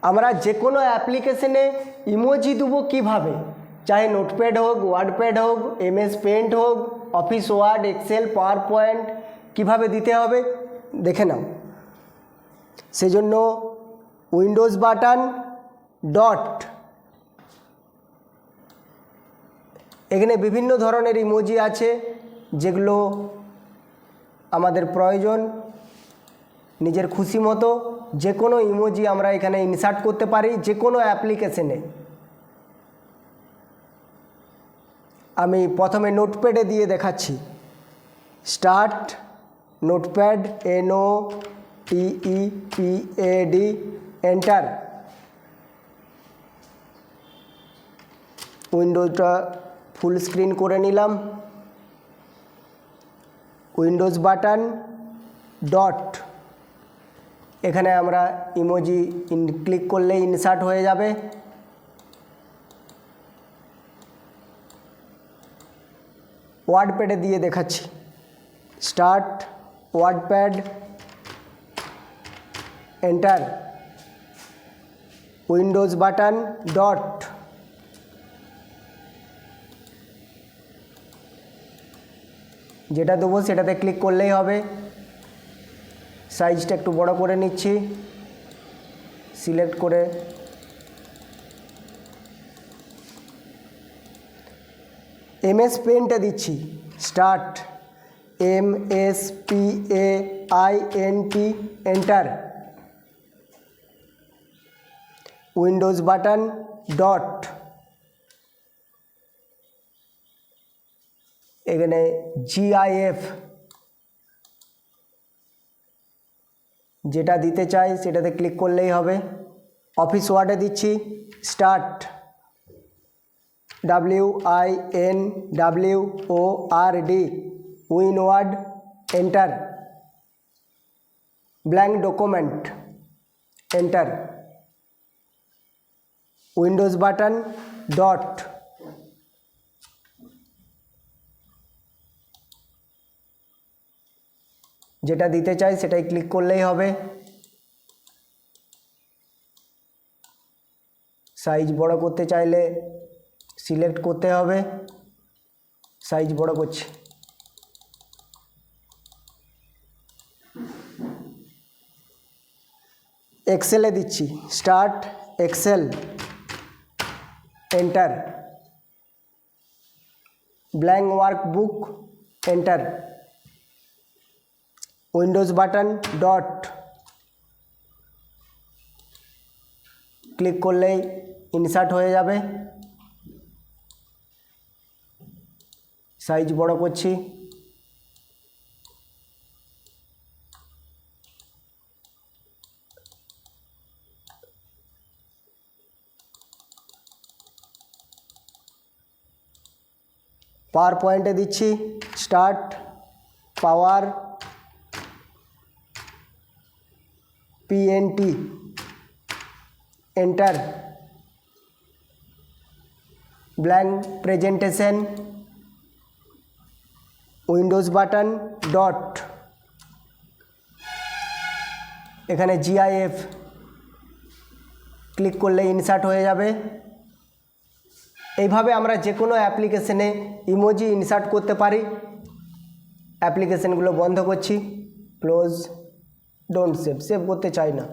আমরা যে কোনো অ্যাপ্লিকেশনে ইমোজি দেবো কীভাবে, চাहे নোটপ্যাড হোক, ওয়ার্ডপ্যাড হোক, MS পেন্ট হোক, Office Word, Excel, PowerPoint, কীভাবে দিতে হবে দেখে নাও। সেজন্য উইন্ডোজ বাটন ডট, এখানে বিভিন্ন ধরনের ইমোজি আছে যেগুলো আমাদের প্রয়োজন। নিজের খুশি মতো যে কোনো ইমোজি আমরা এখানে ইনসার্ট করতে পারি যে কোনো অ্যাপ্লিকেশনে। আমি প্রথমে নোটপ্যাডে দিয়ে দেখাচ্ছি। Start notepad, NOTEPAD, enter. উইন্ডোজটা ফুল স্ক্রিন করে নিলাম। উইন্ডোজ বাটন ডট, এখানে আমরা ইমোজি ক্লিক করলে ইনসার্ট হয়ে যাবে। ওয়ার্ডপ্যাডে দিয়ে দেখাচ্ছি। Start WordPad, enter. Windows button dot, যেটা দেবো সেটাতে ক্লিক করলেই হবে। সাইজটা একটু বড় করে নিচ্ছি, সিলেক্ট করে। MS পেন্টে দিচ্ছি। Start MSPAINT, enter. Windows button dot, এখানে GIF, যেটা দিতে চাই সেটাতে ক্লিক করলেই হবে। অফিস ওয়ার্ডে দিচ্ছি। Start WINWORD, winword, enter. Blank document, enter. Windows button dot, যেটা দিতে চাই সেটাই ক্লিক করলেই হবে। সাইজ বড় করতে চাইলে সিলেক্ট করতে হবে। সাইজ বড় করছি। এক্সেলে দিচ্ছি। Start Excel, enter. Blank workbook, enter. Windows button dot, click করলেই ইনসার্ট হয়ে যাবে। সাইজ বড় করছি। পাওয়ার পয়েন্টে দিচ্ছি। Start power PNT, enter. Blank presentation, Windows button dot, এখানে GIF, ক্লিক করলে ইনসার্ট হয়ে যাবে। এইভাবে আমরা যে কোনো অ্যাপ্লিকেশনে ইমোজি ইনসার্ট করতে পারি। অ্যাপ্লিকেশনগুলো বন্ধ করছি। ক্লোজ, ডোন্ট সেভ, সেভ করতে চাই না।